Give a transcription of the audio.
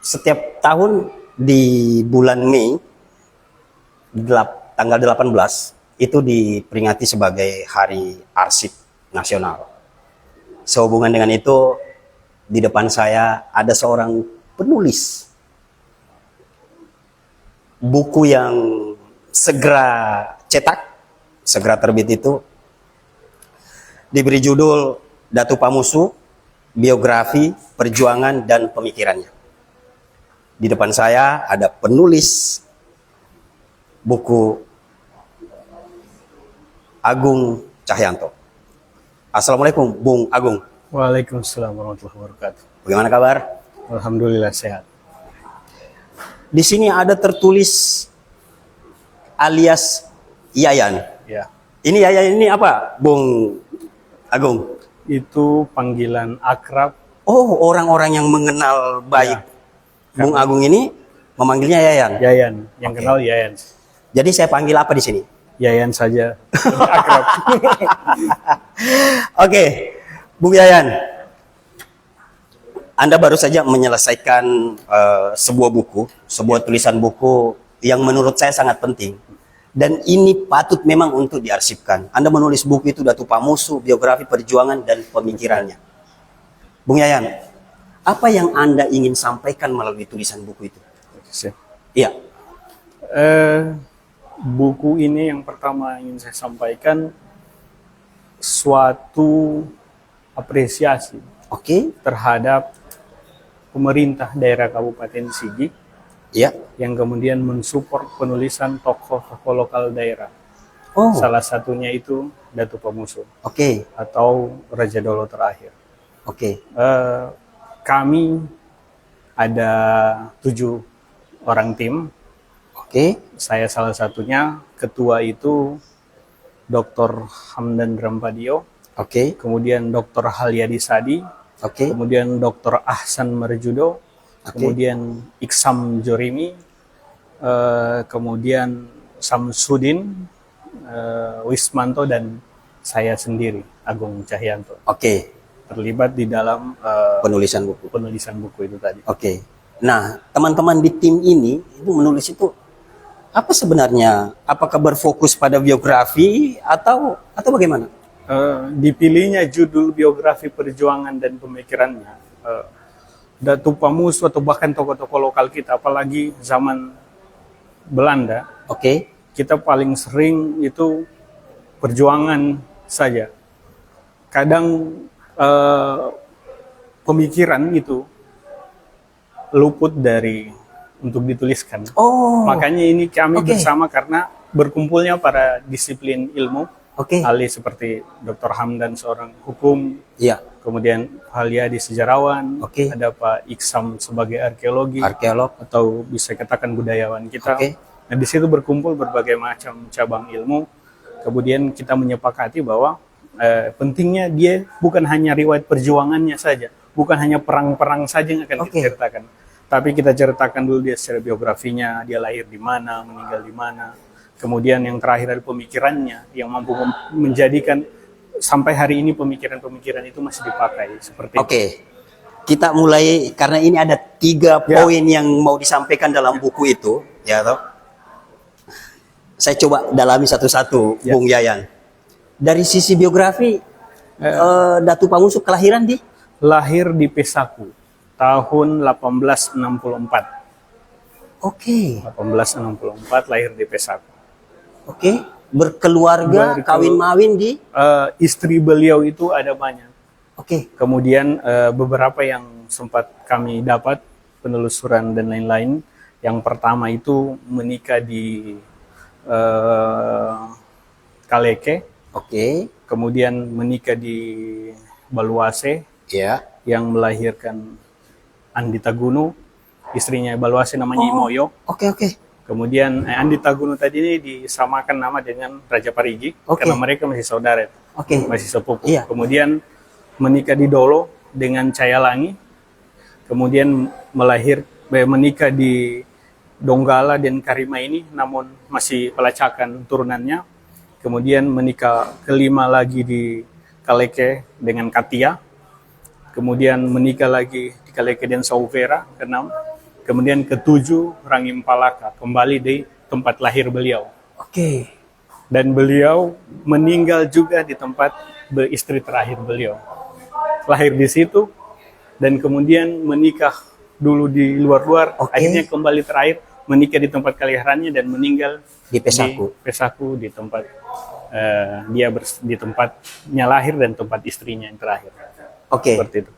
Setiap tahun di bulan Mei, tanggal 18, itu diperingati sebagai Hari Arsip Nasional. Sehubungan dengan itu, di depan saya ada seorang penulis buku yang segera cetak, segera terbit itu, diberi judul Datu Pamusu, Biografi, Perjuangan, dan Pemikirannya. Di depan saya ada penulis buku Agung Cahyanto. Assalamualaikum, Bung Agung. Waalaikumsalam warahmatullahi wabarakatuh. Bagaimana kabar? Alhamdulillah sehat. Di sini ada tertulis alias Yayan. Ya, Ini Yayan ini apa, Bung Agung? itu panggilan akrab. Oh, orang-orang yang mengenal baik Bung Agung ini memanggilnya Yayan. Yayan, yang Oke. kenal Yayan. Jadi saya panggil apa di sini? Yayan saja. Lebih akrab. Oke, Bung Yayan. Anda baru saja menyelesaikan sebuah buku, sebuah tulisan buku yang menurut saya sangat penting. Dan ini patut memang untuk diarsipkan. Anda menulis buku itu Datu Pamusu, Biografi, Perjuangan, dan Pemikirannya. Bung Yayan, apa yang Anda ingin sampaikan melalui tulisan buku itu? Iya. Buku ini yang pertama ingin saya sampaikan suatu apresiasi Oke. terhadap pemerintah daerah Kabupaten Sigi Iya. yang kemudian mensupport penulisan tokoh-tokoh lokal daerah. Oh. Salah satunya itu Datu Pamusu Oke. atau Raja Dolo terakhir. Oke. Kami ada 7 orang tim. Oke. Saya salah satunya. Ketua itu Dr. Hamdan Rampadio, Oke. kemudian Dr. Halyadi Sadi, Oke. kemudian Dr. Ahsan Marjudo, kemudian Iksam Jorimi, kemudian Samsudin, Wismanto, dan saya sendiri, Agung Cahyanto. Oke. Terlibat di dalam Penulisan buku. penulisan buku itu tadi. Oke. Nah, teman-teman di tim ini itu menulis itu apa sebenarnya? Apakah berfokus pada biografi atau bagaimana? Dipilihnya judul Biografi, Perjuangan, dan Pemikirannya. Datu Pamusu atau bahkan tokoh-tokoh lokal kita, apalagi zaman Belanda, Oke. kita paling sering itu perjuangan saja. Kadang pemikiran itu luput dari untuk dituliskan. Oh. Makanya ini kami Oke. bersama karena berkumpulnya para disiplin ilmu, Oke. ahli seperti Dr. Hamdan seorang hukum, Iya. kemudian Halyadi sejarawan, Oke. ada Pak Iksam sebagai arkeologi, Arkeolog. atau bisa katakan budayawan kita. Oke. Nah, di situ berkumpul berbagai macam cabang ilmu. Kemudian kita menyepakati bahwa pentingnya dia bukan hanya riwayat perjuangannya saja, bukan hanya perang-perang saja yang akan Oke. diceritakan, tapi kita ceritakan dulu dia secara biografinya, dia lahir di mana, meninggal di mana. Kemudian yang terakhir adalah pemikirannya yang mampu menjadikan sampai hari ini pemikiran-pemikiran itu masih dipakai seperti itu. Oke. Kita mulai karena ini ada 3 poin yang mau disampaikan dalam buku itu, ya toh. Saya coba dalami satu-satu, Ya. Bung Yayan. Dari sisi biografi, Datu Pamusu kelahiran di Lahir di Pesaku tahun 1864. Oke. 1864 lahir di Pesaku. Oke. Berkeluarga, kawin-mawin di. Istri beliau itu ada banyak. Oke. Kemudian beberapa yang sempat kami dapat penelusuran dan lain-lain. Yang pertama itu menikah di Kaleke. Oke. Kemudian menikah di Baluase Ya. yang melahirkan Andi Taguno, istrinya Baluase namanya Imoyo. Oke. Kemudian Andi Taguno tadi ini disamakan nama dengan Raja Parigi karena mereka masih saudara, Oke. masih sepupu. Iya. Kemudian menikah di Dolo dengan Cayalangi. Kemudian menikah di Donggala dan Karima ini, namun masih pelacakan turunannya. Kemudian menikah kelima lagi di Kaleke dengan Katia. Kemudian menikah lagi di Kaleke dan Sauvera, keenam. Kemudian ketujuh Rangim Palaka kembali di tempat lahir beliau. Oke. Dan beliau meninggal juga di tempat istri terakhir beliau. Lahir di situ dan kemudian menikah dulu di luar-luar. Oke. Akhirnya kembali terakhir menikah di tempat kelahirannya dan meninggal Di Pesaku. Di Pesaku di tempat di tempatnya lahir dan tempat istrinya yang terakhir. Oke. Seperti itu.